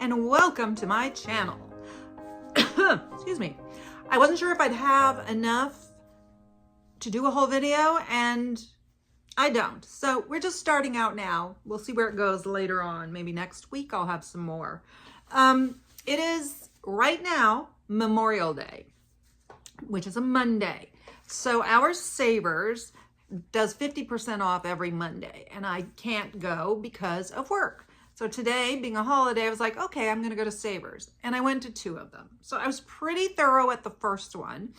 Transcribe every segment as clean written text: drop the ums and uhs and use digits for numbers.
and welcome to my channel. Excuse me. I wasn't sure if I'd have enough to do a whole video, and I don't. So we're just starting out now. We'll see where it goes later on. Maybe next week I'll have some more. It is right now Memorial Day, which is a Monday. So our Savers does 50% off every Monday, and I can't go because of work. So today, being a holiday, I was like, okay, I'm gonna go to Savers. And I went to 2 of them. So I was pretty thorough at the first one,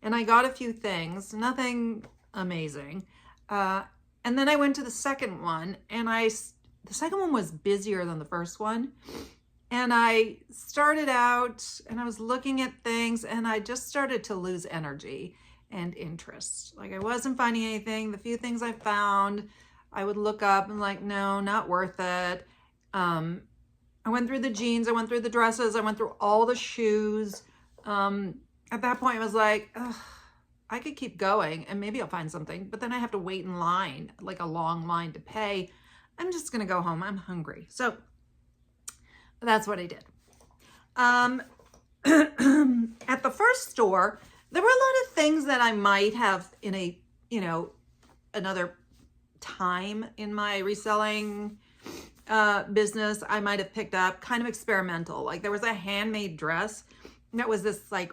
and I got a few things, nothing amazing. And then I went to the second one, and the second one was busier than the first one. And I started out and I was looking at things, and I just started to lose energy and interest. Like, I wasn't finding anything. The few things I found, I would look up and like, no, not worth it. I went through the jeans, I went through the dresses, I went through all the shoes. At that point I was like, ugh, I could keep going and maybe I'll find something, but then I have to wait in line, like a long line to pay. I'm just gonna go home. I'm hungry. So that's what I did. At the first store, there were a lot of things that I might have in a, another time in my reselling business, I might have picked up, kind of experimental. Like, there was a handmade dress that was this like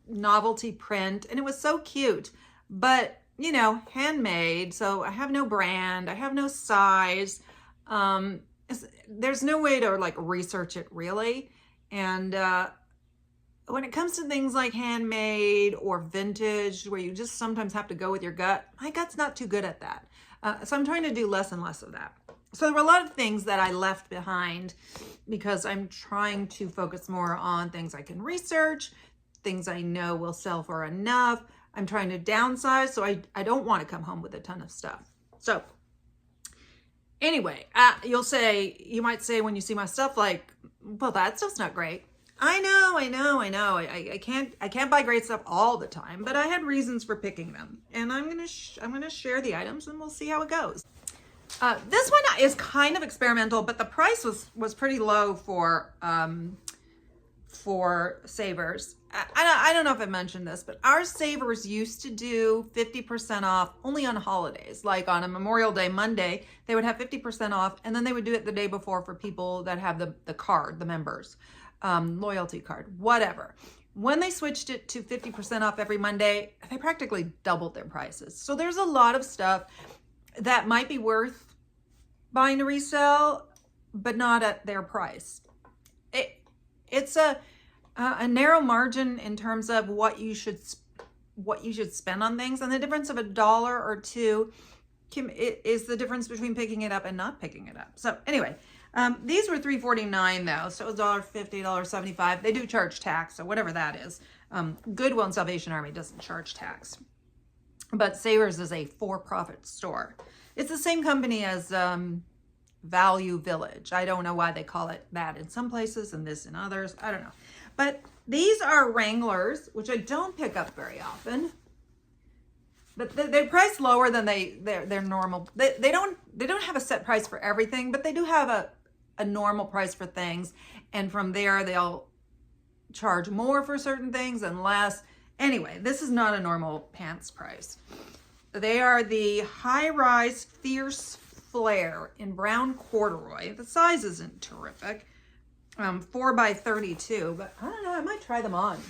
novelty print, and it was so cute, but handmade. So I have no brand, I have no size. There's no way to like research it really. And when it comes to things like handmade or vintage, where you just sometimes have to go with your gut, my gut's not too good at that. So I'm trying to do less and less of that. So there were a lot of things that I left behind because I'm trying to focus more on things I can research, things I know will sell for enough. I'm trying to downsize, so I don't want to come home with a ton of stuff. So anyway, you might say when you see my stuff, like, well, that stuff's not great. I know. I can't buy great stuff all the time, but I had reasons for picking them, and I'm gonna share the items, and we'll see how it goes. This one is kind of experimental, but the price was pretty low for Savers. I don't know if I mentioned this, but our Savers used to do 50% off only on holidays. Like on a Memorial Day Monday, they would have 50% off, and then they would do it the day before for people that have the card, the members. Loyalty card, whatever. When they switched it to 50% off every Monday, they practically doubled their prices. So there's a lot of stuff that might be worth buying to resell, but not at their price. It's a narrow margin in terms of what you should spend on things, and the difference of $1 or $2 is the difference between picking it up and not picking it up. So anyway. These were $3.49 though, so it was $1.50, $1.75. They do charge tax, so whatever that is. Goodwill and Salvation Army doesn't charge tax, but Savers is a for-profit store. It's the same company as Value Village. I don't know why they call it that in some places and this in others. I don't know. But these are Wranglers, which I don't pick up very often. But they're priced lower than they're normal. They don't have a set price for everything, but they do have a normal price for things, and from there they'll charge more for certain things and less. Anyway, this is not a normal pants price. They are the high-rise Fierce Flare in brown corduroy. The size isn't terrific, 4x32, but I don't know, I might try them on.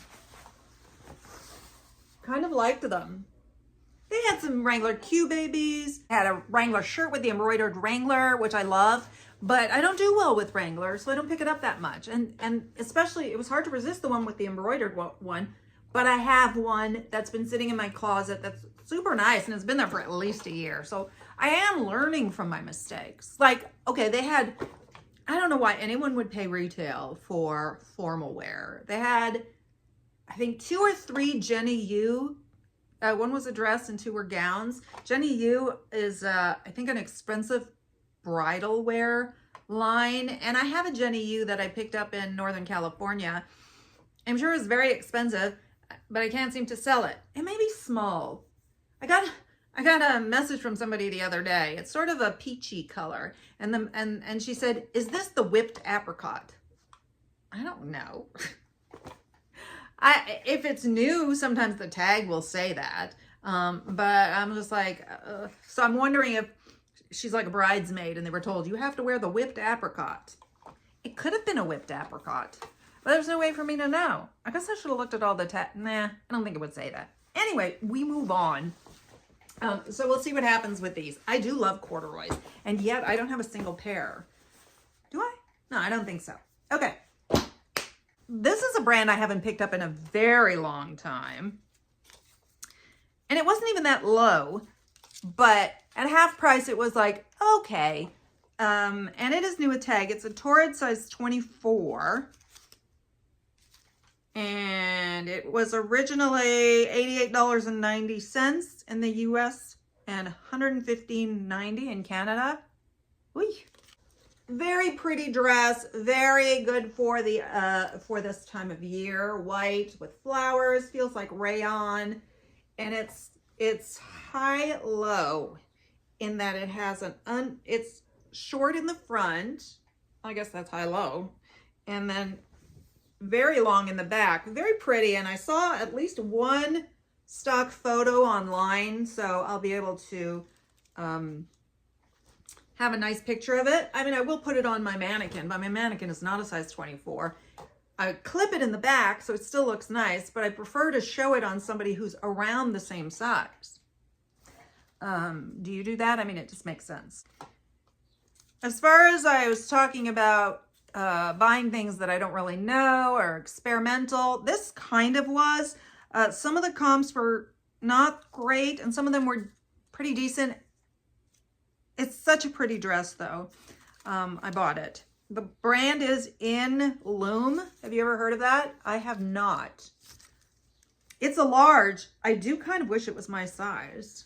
Kind of liked them. They had some Wrangler Q babies, had a Wrangler shirt with the embroidered Wrangler, which I love, but I don't do well with Wrangler, so I don't pick it up that much. And especially, it was hard to resist the one with the embroidered one, but I have one that's been sitting in my closet that's super nice, and it's been there for at least a year. So I am learning from my mistakes. Like, okay, they had, I don't know why anyone would pay retail for formal wear. They had, I think, 2 or 3 Jenny U. One was a dress and 2 were gowns. Jenny U is, I think, an expensive bridal wear line. And I have a Jenny U that I picked up in Northern California. I'm sure it's very expensive, but I can't seem to sell it. It may be small. I got a message from somebody the other day. It's sort of a peachy color. And she said, "Is this the whipped apricot?" I don't know. If it's new, sometimes the tag will say that. But I'm just like, so I'm wondering if she's like a bridesmaid and they were told, you have to wear the whipped apricot. It could have been a whipped apricot, but there's no way for me to know. I guess I should have looked at all the Nah, I don't think it would say that. Anyway, we move on. So we'll see what happens with these. I do love corduroys, and yet I don't have a single pair. Do I? No, I don't think so. Okay. This is a brand I haven't picked up in a very long time. And it wasn't even that low, but at half price, it was like, okay. And it is new with tag. It's a Torrid size 24. And it was originally $88.90 in the US and $115.90 in Canada. Whee. Very pretty dress, very good for the for this time of year. White with flowers, feels like rayon, and it's high-low in that it has it's short in the front. I guess that's high-low, and then very long in the back. Very pretty, and I saw at least one stock photo online, so I'll be able to have a nice picture of it. I mean, I will put it on my mannequin, but my mannequin is not a size 24. I clip it in the back so it still looks nice, but I prefer to show it on somebody who's around the same size. Do you do that? I mean, it just makes sense. As far as I was talking about buying things that I don't really know or experimental, this kind of was. Some of the comps were not great and some of them were pretty decent. It's such a pretty dress though. I bought it. The brand is In Loom. Have you ever heard of that? I have not. It's a large. I do kind of wish it was my size.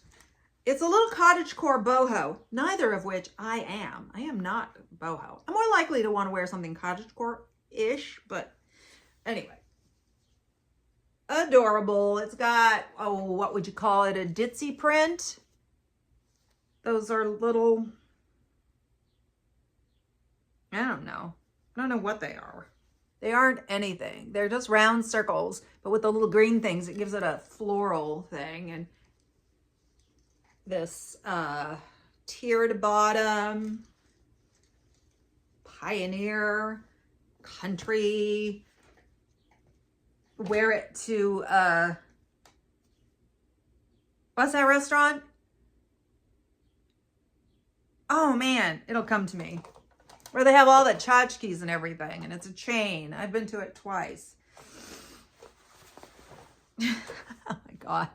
It's a little cottagecore boho, neither of which I am. I am not boho. I'm more likely to want to wear something cottagecore-ish, but anyway. Adorable. It's got, oh, what would you call it? A ditzy print. Those are little, I don't know what they are. They aren't anything. They're just round circles, but with the little green things, it gives it a floral thing. And this tiered bottom, pioneer, country, wear it to, what's that restaurant? Oh man, it'll come to me. Where they have all the tchotchkes and everything, and it's a chain. I've been to it twice. Oh my God.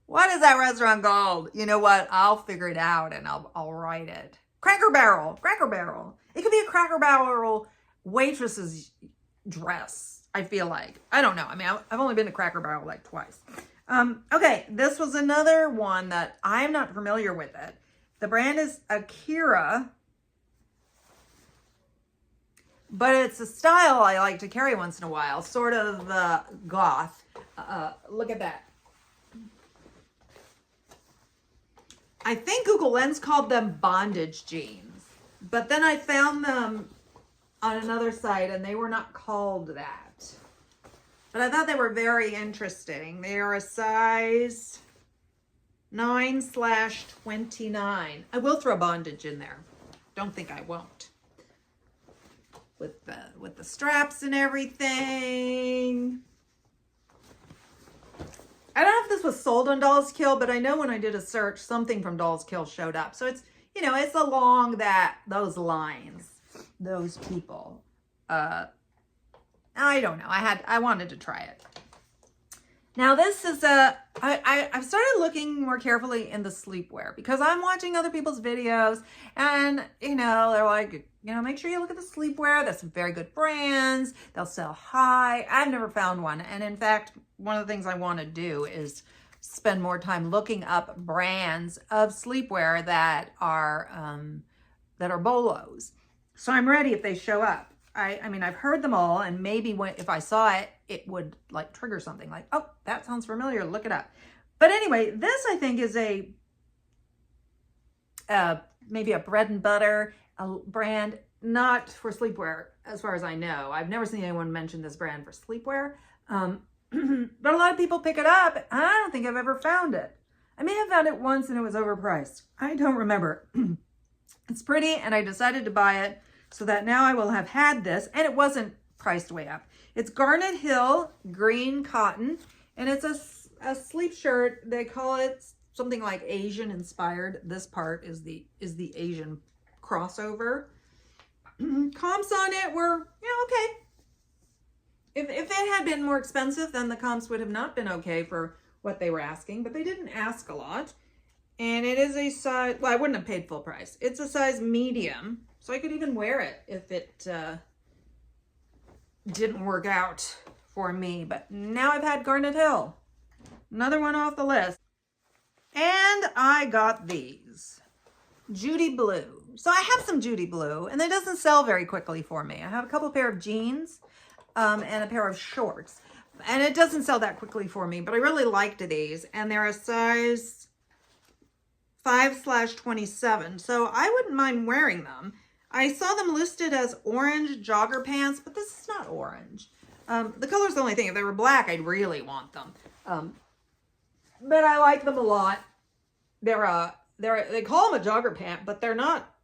What is that restaurant called? You know what? I'll figure it out and I'll write it. Cracker Barrel. Cracker Barrel. It could be a Cracker Barrel waitress's dress, I feel like. I don't know. I mean, I've only been to Cracker Barrel like twice. Okay, this was another one that I'm not familiar with it. The brand is Akira, but it's a style I like to carry once in a while, sort of goth. Look at that. I think Google Lens called them bondage jeans, but then I found them on another site and they were not called that. But I thought they were very interesting. They are a size 9/29. I will throw bondage in there. Don't think I won't. With the straps and everything. I don't know if this was sold on Dolls Kill, but I know when I did a search, something from Dolls Kill showed up. So it's, you know, it's along those lines, those people. I don't know. I wanted to try it. Now this is I've started looking more carefully in the sleepwear because I'm watching other people's videos and, you know, they're like, you know, make sure you look at the sleepwear. There's some very good brands. They'll sell high. I've never found one. And in fact, one of the things I want to do is spend more time looking up brands of sleepwear that are bolos. So I'm ready if they show up. I mean, I've heard them all, and maybe if I saw it, it would like trigger something like, oh, that sounds familiar, look it up. But anyway, this I think is maybe a bread and butter brand, not for sleepwear. as far as I know. I've never seen anyone mention this brand for sleepwear. But a lot of people pick it up. I don't think I've ever found it. I may have found it once and it was overpriced. I don't remember. It's pretty, and I decided to buy it so that now I will have had this, and it wasn't priced way up. It's Garnet Hill green cotton, and it's a sleep shirt. They call it something like Asian inspired. This part is the Asian crossover. Comps on it were, okay. If it had been more expensive, then the comps would have not been okay for what they were asking, but they didn't ask a lot. And it is a size, well, I wouldn't have paid full price. It's a size medium, so I could even wear it if it didn't work out for me. But now I've had Garnet Hill. Another one off the list. And I got these. Judy Blue. So I have some Judy Blue, and it doesn't sell very quickly for me. I have a couple pair of jeans and a pair of shorts. And it doesn't sell that quickly for me, but I really liked these. And they're a size 5/27, so I wouldn't mind wearing them. I saw them listed as orange jogger pants, but this is not orange. The color's the only thing. If they were black, I'd really want them. But I like them a lot. They call them a jogger pant, but they're not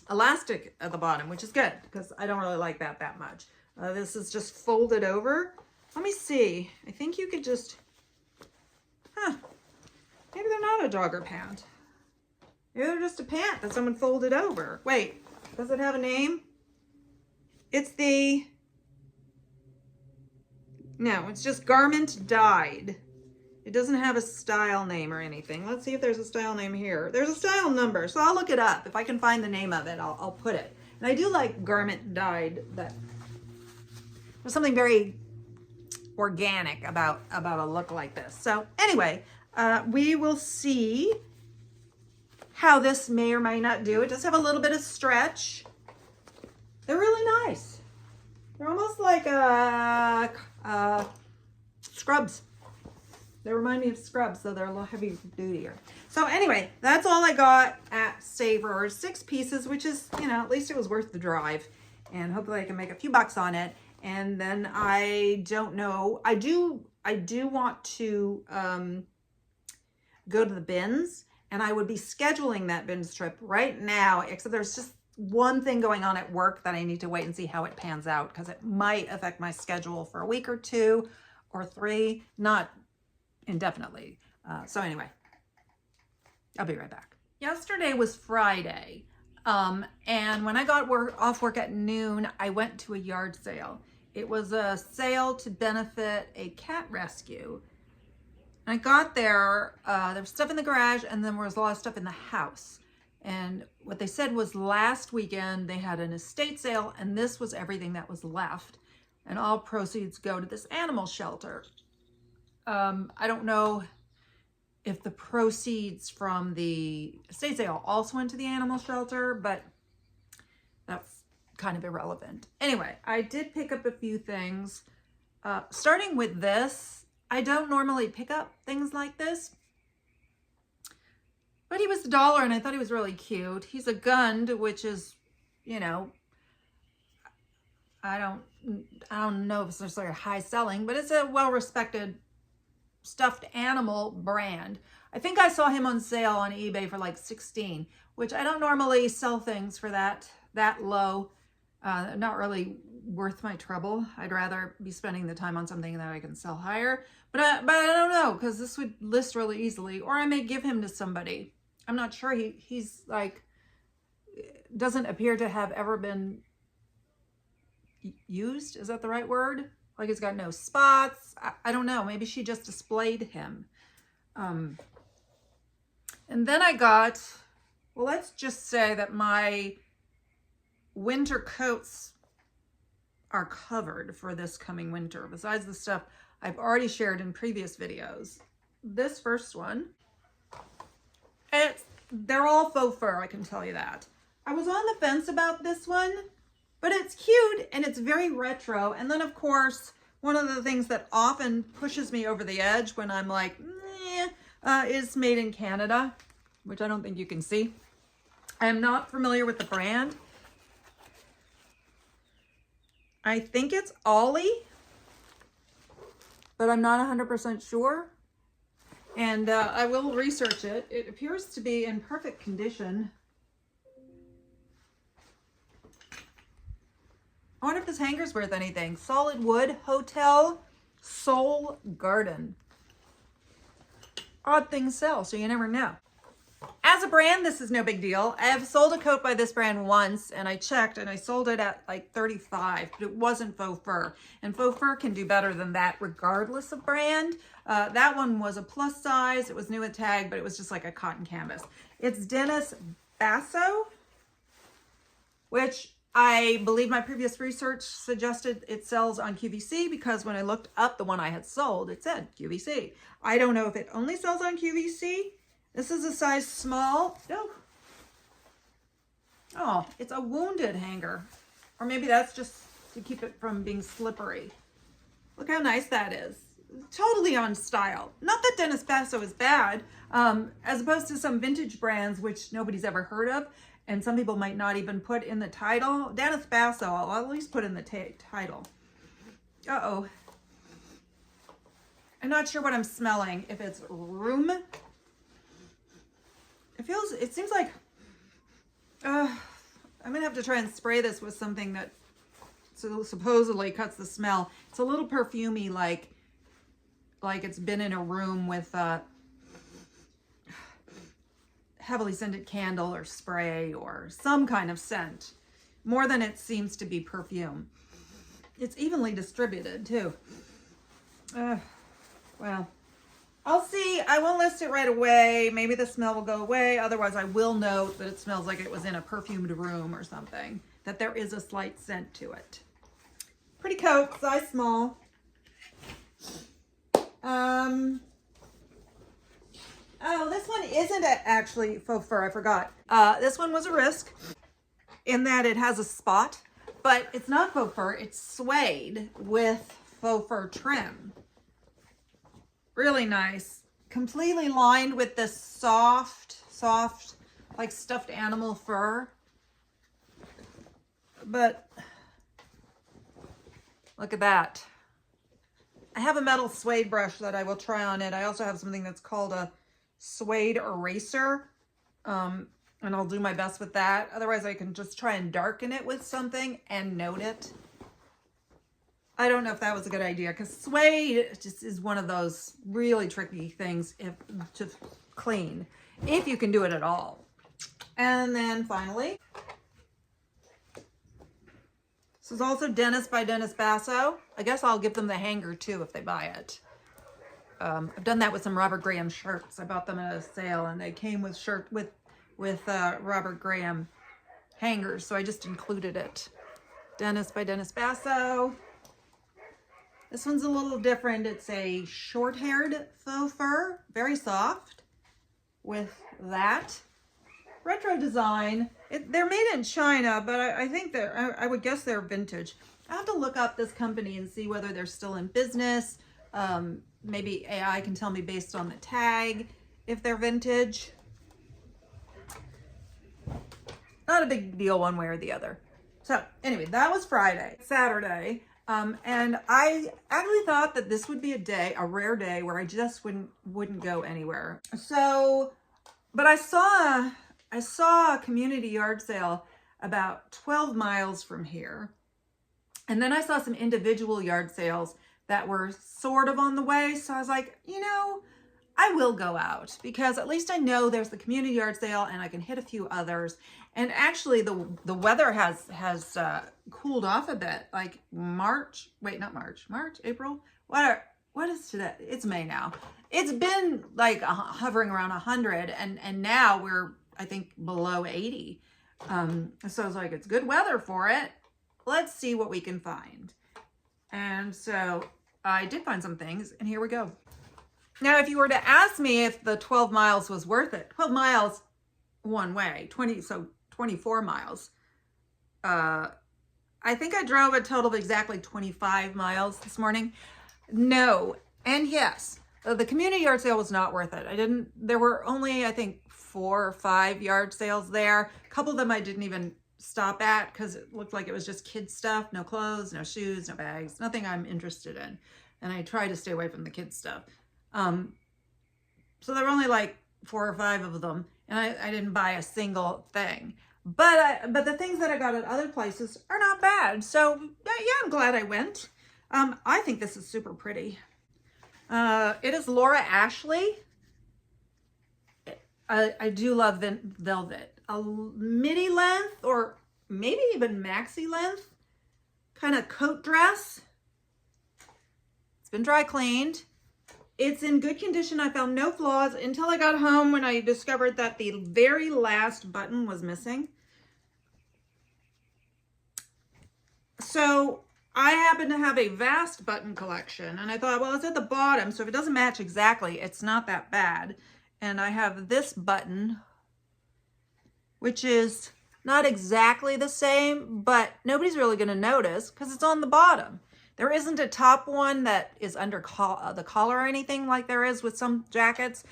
elastic at the bottom, which is good because I don't really like that much. This is just folded over. Let me see. I think you could just, maybe they're not a jogger pant. Maybe they're just a pant that someone folded over. Wait, does it have a name? It's no, it's just garment dyed. It doesn't have a style name or anything. Let's see if there's a style name here. There's a style number, so I'll look it up. If I can find the name of it, I'll put it. And I do like garment dyed. That there's something very organic about a look like this. So anyway, we will see how this may or may not do. It does have a little bit of stretch. They're really nice. They're almost like scrubs. They remind me of scrubs, so they're a little heavy dutier. So anyway, that's all I got at Savers. 6 pieces, which is, at least it was worth the drive. And hopefully I can make a few bucks on it. And then I don't know. I do want to go to the bins, and I would be scheduling that bins trip right now, except there's just one thing going on at work that I need to wait and see how it pans out, because it might affect my schedule for a week or 2 or 3, not indefinitely. So anyway, I'll be right back. Yesterday was Friday. And when I got off work at noon, I went to a yard sale. It was a sale to benefit a cat rescue. And I got there, there was stuff in the garage, and then there was a lot of stuff in the house. And what they said was last weekend they had an estate sale, and this was everything that was left. And all proceeds go to this animal shelter. I don't know if the proceeds from the estate sale also went to the animal shelter, but that's kind of irrelevant. Anyway, I did pick up a few things. Starting with this, I don't normally pick up things like this, but he was $1 and I thought he was really cute. He's a Gund, which is, I don't know if it's necessarily high selling, but it's a well-respected stuffed animal brand. I think I saw him on sale on eBay for like $16, which I don't normally sell things for that low. Not really worth my trouble. I'd rather be spending the time on something that I can sell higher. But I don't know, because this would list really easily, or I may give him to somebody. I'm not sure. He's like, doesn't appear to have ever been used. Is that the right word? Like he's got no spots. I don't know. Maybe she just displayed him. And then I got, well, let's just say that my winter coats are covered for this coming winter, besides the stuff I've already shared in previous videos. This first one, they're all faux fur, I can tell you that. I was on the fence about this one, but it's cute and it's very retro. And then of course, one of the things that often pushes me over the edge when I'm like, is made in Canada, which I don't think you can see. I am not familiar with the brand. I think it's Ollie, but I'm not 100% sure. And I will research it. It appears to be in perfect condition. I wonder if this hanger's worth anything. Solid wood, hotel, soul garden. Odd things sell, so you never know. As a brand, this is no big deal. I have sold a coat by this brand once, and I checked, and I sold it at like 35, but it wasn't faux fur. And faux fur can do better than that regardless of brand. That one was a plus size. It was new at tag, but it was just like a cotton canvas. It's Dennis Basso, which I believe my previous research suggested it sells on QVC, because when I looked up the one I had sold, it said QVC. I don't know if it only sells on QVC. This is a size small. Oh, it's a wounded hanger. Or maybe that's just to keep it from being slippery. Look how nice that is. Totally on style. Not that Dennis Basso is bad, as opposed to some vintage brands which nobody's ever heard of, and some people might not even put in the title. Dennis Basso, I'll at least put in the title. Uh-oh. I'm not sure what I'm smelling. If it's room. It seems like, I'm gonna have to try and spray this with something that supposedly cuts the smell. It's a little perfumey, like it's been in a room with heavily scented candle or spray or some kind of scent, more than it seems to be perfume. It's evenly distributed too. Well, I'll see. I won't list it right away. Maybe the smell will go away. Otherwise, I will note that it smells like it was in a perfumed room or something, that there is a slight scent to it. Pretty coat, size small. Oh, this one isn't actually faux fur. I forgot. This one was a risk in that it has a spot, but it's not faux fur. It's suede with faux fur trim. Really nice. Completely lined with this soft, like stuffed animal fur. But look at that. I have a metal suede brush that I will try on it. I also have something that's called a suede eraser. And I'll do my best with that. Otherwise, I can just try and darken it with something and note it. I don't know if that was a good idea, because suede just is one of those really tricky things to clean, if you can do it at all. And then finally, this is also Dennis by Dennis Basso. I guess I'll give them the hanger too if they buy it. I've done that with some Robert Graham shirts. I bought them at a sale, and they came with Robert Graham hangers, so I just included it. Dennis by Dennis Basso. This one's a little different. It's a short-haired faux fur, very soft, with that retro design. They're made in China, but I think I would guess they're vintage. I have to look up this company and see whether they're still in business. Maybe AI can tell me based on the tag if they're vintage. Not a big deal one way or the other. So anyway, that was Friday. Saturday. And I actually thought that this would be a rare day where I just wouldn't go anywhere. So, but I saw a community yard sale about 12 miles from here. And then I saw some individual yard sales that were sort of on the way. So I was like, I will go out, because at least I know there's the community yard sale and I can hit a few others. And actually the weather has cooled off a bit, like March, April, what is today? It's May now. It's been like hovering around 100, and now we're, I think, below 80. So I was like, it's good weather for it. Let's see what we can find. And so I did find some things, and here we go. Now, if you were to ask me if the 12 miles was worth it, 12 miles one way, 24 miles. I think I drove a total of exactly 25 miles this morning. No, and yes, the community yard sale was not worth it. There were only, I think, 4 or 5 yard sales there. A couple of them I didn't even stop at because it looked like it was just kid stuff. No clothes, no shoes, no bags, nothing I'm interested in. And I try to stay away from the kid stuff. So there were only like 4 or 5 of them, and I didn't buy a single thing. But the things that I got at other places are not bad. So yeah, I'm glad I went. I think this is super pretty. It is Laura Ashley. I do love velvet. A midi length or maybe even maxi length kind of coat dress. It's been dry cleaned. It's in good condition. I found no flaws until I got home when I discovered that the very last button was missing. So I happen to have a vast button collection, and I thought, well, it's at the bottom, so if it doesn't match exactly, it's not that bad. And I have this button, which is not exactly the same, but nobody's really going to notice because it's on the bottom. There isn't a top one that is under the collar or anything like there is with some jackets.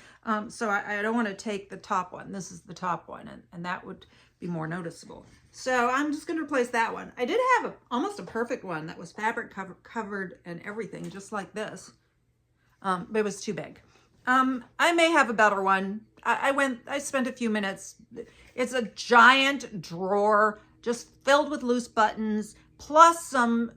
So I don't want to take the top one. This is the top one, and that would be more noticeable. So I'm just going to replace that one. I did have almost a perfect one that was fabric covered and everything, just like this. But it was too big. I may have a better one. I spent a few minutes. It's a giant drawer just filled with loose buttons, plus some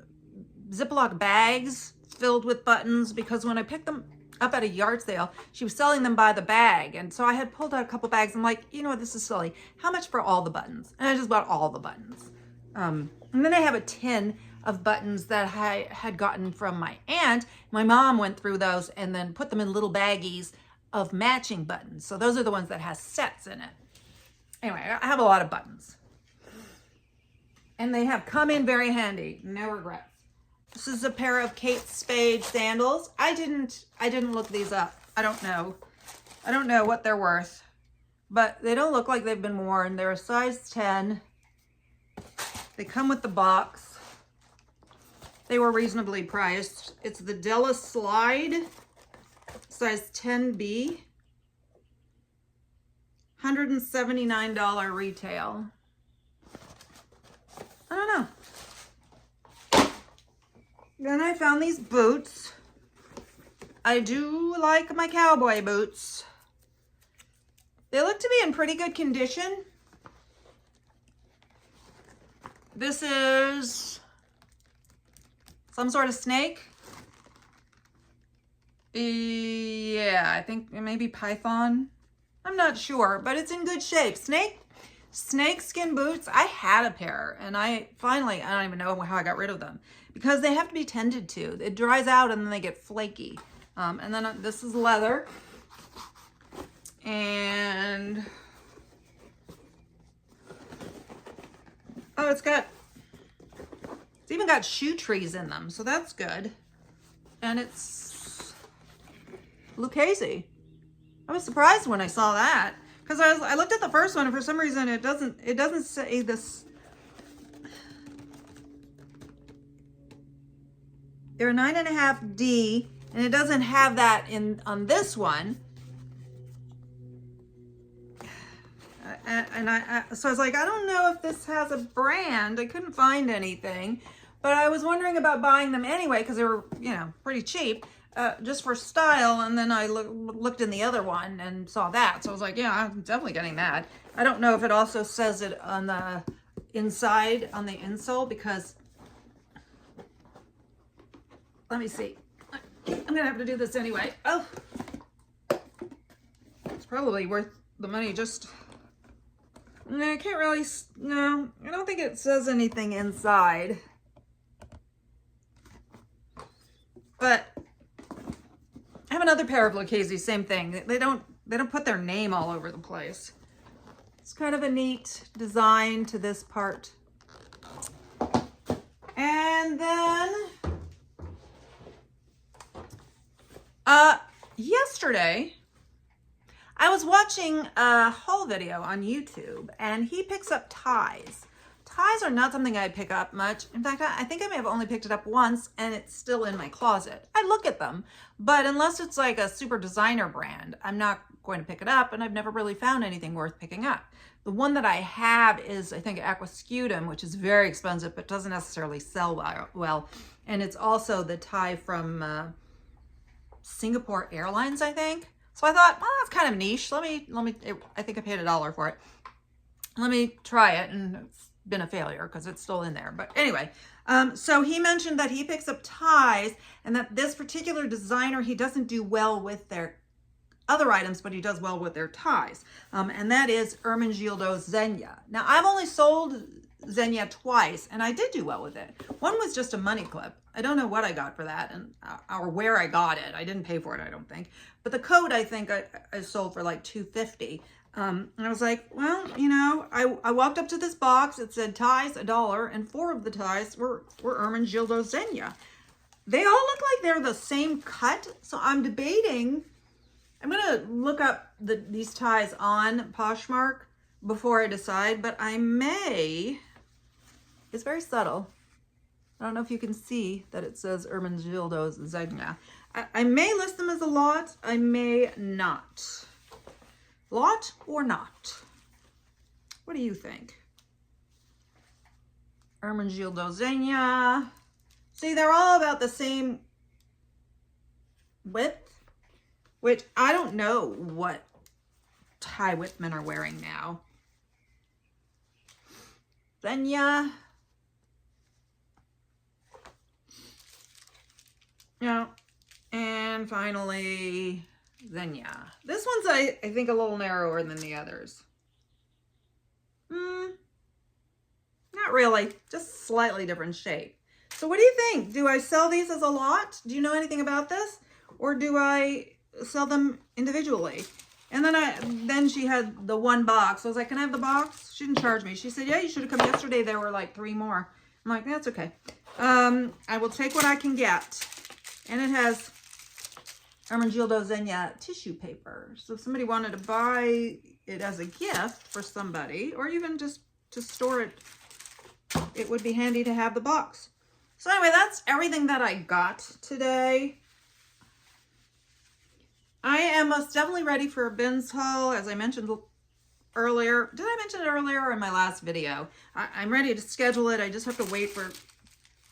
Ziploc bags filled with buttons, because when I picked them up at a yard sale, she was selling them by the bag. And so I had pulled out a couple bags. I'm like, you know what, this is silly. How much for all the buttons? And I just bought all the buttons. And then I have a tin of buttons that I had gotten from my aunt. My mom went through those and then put them in little baggies of matching buttons. So those are the ones that has sets in it. Anyway, I have a lot of buttons. And they have come in very handy. No regrets. This is a pair of Kate Spade sandals. I didn't look these up. I don't know. I don't know what they're worth. But they don't look like they've been worn. They're a size 10. They come with the box. They were reasonably priced. It's the Della Slide, size 10B. $179 retail. I don't know. Then I found these boots. I do like my cowboy boots. They look to be in pretty good condition. This is some sort of snake. Yeah, I think maybe python. I'm not sure, but it's in good shape. Snake skin boots. I had a pair, and I don't even know how I got rid of them, because they have to be tended to. It dries out and then they get flaky. And then this is leather. And oh, it's even got shoe trees in them, so that's good. And it's Lucchese. I was surprised when I saw that, because I looked at the first one and for some reason it doesn't say this. They're a 9.5D, and it doesn't have that on this one. So I was like, I don't know if this has a brand. I couldn't find anything, but I was wondering about buying them anyway because they were, pretty cheap, just for style. And then I looked in the other one and saw that, so I was like, yeah, I'm definitely getting that. I don't know if it also says it on the inside, on the insole, because let me see. I'm gonna have to do this anyway. Oh, it's probably worth the money. Just no, I can't really. No, I don't think it says anything inside. But I have another pair of Lucchese, same thing. They don't put their name all over the place. It's kind of a neat design to this part. And then yesterday I was watching a haul video on YouTube, and he picks up ties. Ties are not something I pick up much. In fact, I think I may have only picked it up once, and it's still in my closet. I look at them, but unless it's like a super designer brand, I'm not going to pick it up, and I've never really found anything worth picking up. The one that I have is, I think, Aquascutum, which is very expensive, but doesn't necessarily sell well. And it's also the tie from Singapore Airlines, I think. So I thought, well, that's kind of niche. Let me. I think I paid $1 for it. Let me try it, and it's been a failure because it's still in there. But anyway, so he mentioned that he picks up ties, and that this particular designer, he doesn't do well with their other items, but he does well with their ties. And that is Ermenegildo Zegna. Now, I've only sold Zegna twice, and I did do well with it. One was just a money clip. I don't know what I got for that, and or where I got it. I didn't pay for it, I don't think. But the coat, I think I sold for like $2.50. And I was like, well, you know, I walked up to this box. It said ties $1, and 4 of the ties were Ermenegildo Zegna. They all look like they're the same cut, so I'm debating. I'm gonna look up these ties on Poshmark before I decide, but I may. It's very subtle. I don't know if you can see that it says Ermenegildo Zegna. I may list them as a lot. I may not. Lot or not? What do you think? Ermenegildo Zegna. See, they're all about the same width, which I don't know what tie width men are wearing now. Zegna. Yeah. And finally, Zegna. This one's, I think, a little narrower than the others. Not really. Just slightly different shape. So what do you think? Do I sell these as a lot? Do you know anything about this? Or do I sell them individually? And then she had the one box. I was like, can I have the box? She didn't charge me. She said, yeah, you should have come yesterday. There were like 3 more. I'm like, that's okay. I will take what I can get. And it has Ermenegildo Zegna tissue paper. So if somebody wanted to buy it as a gift for somebody, or even just to store it, it would be handy to have the box. So anyway, that's everything that I got today. I am most definitely ready for a bins haul, as I mentioned earlier. Did I mention it earlier or in my last video? I'm ready to schedule it. I just have to wait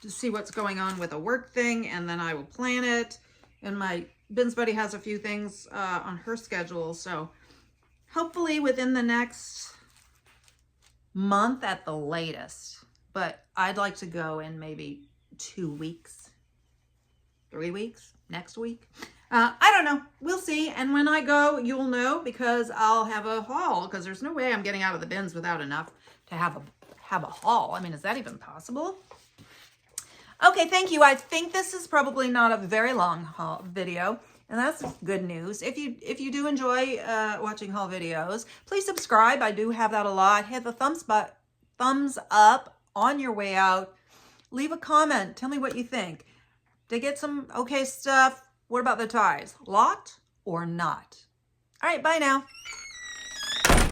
to see what's going on with a work thing, and then I will plan it. And my Bins Buddy has a few things on her schedule, so hopefully within the next month at the latest. But I'd like to go in maybe 2 weeks, 3 weeks, next week. I don't know. We'll see. And when I go, you'll know, because I'll have a haul, because there's no way I'm getting out of the bins without enough to have a haul. I mean, is that even possible? Okay, thank you. I think this is probably not a very long haul video, and that's good news. If you do enjoy watching haul videos, please subscribe. I do have that a lot. Hit the thumbs up on your way out. Leave a comment. Tell me what you think. Did I get some okay stuff? What about the ties? Lot or not? All right, bye now.